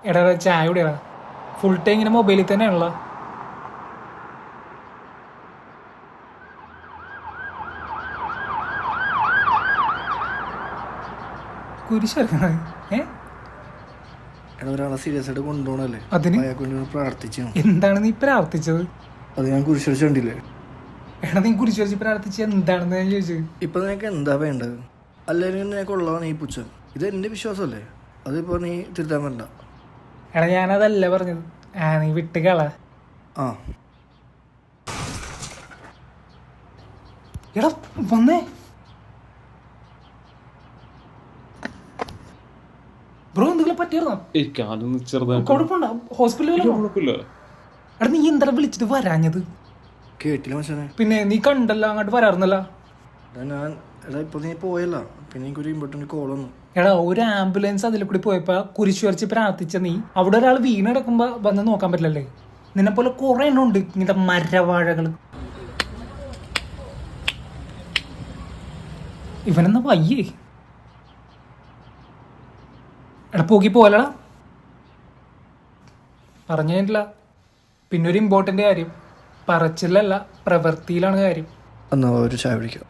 എടാ ചായ കൂടിയാ ഫുൾ ടൈം ഇങ്ങനെ മൊബൈലിൽ തന്നെയാണല്ലോ. കുരിശെടുക്കണത് എടാ ഒരാളെ സീരിയസ് ആയിട്ട് കൊണ്ടുപോകണല്ലേ, അതിന് അയാൾക്ക് വേണ്ടി ഒന്ന് പ്രാർത്ഥിച്ചു. എന്താണ് നീ പ്രാർത്ഥിച്ചത്? അത് ഞാൻ കുരിശടിച്ചിട്ടില്ലേ. എടാ നീ കുരിശ് വരച്ച് പ്രാർത്ഥിച്ചത് എന്താണെന്ന് ഞാൻ ചോദിച്ചത്. ഇപ്പൊ നിനക്ക് എന്താ വേണ്ടത്? അല്ലെങ്കിൽ നിനക്ക് ഉള്ളതാണ് ഈ പുച്ഛം. ഇത് എൻ്റെ വിശ്വാസമല്ലേ, അതിപ്പോ നീ തിരുത്താൻ വേണ്ട. എടാ ഞാനതല്ല പറഞ്ഞത്. നീ വിട്ടുകള. ആ എടാ വന്നേ ബ്രോ, എന്തെങ്കിലും പറ്റിയായിരുന്നോ? കുഴപ്പമുണ്ടോ? ഹോസ്പിറ്റലിൽ എടാ നീ എന്താ വിളിച്ചിട്ട് വരാഞ്ഞത്? കേട്ടില്ല മച്ചാനെ. പിന്നെ നീ കണ്ടല്ലോ, അങ്ങോട്ട് വരാറുന്നല്ലോ. എടാ ഇപ്പൊ നീ പോയല്ല, പിന്നെ എനിക്കൊരു ഇമ്പോർട്ടന്റ് കോൾ വന്നു. എടാ ഒരു ആംബുലൻസ് അതിൽ കൂടി പോയപ്പോ കുരിശു വരച്ച് പ്രാർത്ഥിച്ച നീ അവിടെ ഒരാൾ വീണ് കിടക്കുമ്പോ വന്ന് നോക്കാൻ പറ്റില്ലല്ലേ? നിന്നെ പോലെ കുറെ എണ്ണം ഉണ്ട് ഇങ്ങനത്തെ മരവാഴകള്. ഇവനെന്നാ വയ്യേ. എടാ പോക്കി പോലടാ, പറഞ്ഞില്ല. പിന്നെ ഒരു ഇമ്പോർട്ടന്റ് കാര്യം, പറച്ചിലല്ല പ്രവൃത്തിയിലാണ് കാര്യം. എന്നാ ഒരു ചായ പിടിക്കാം.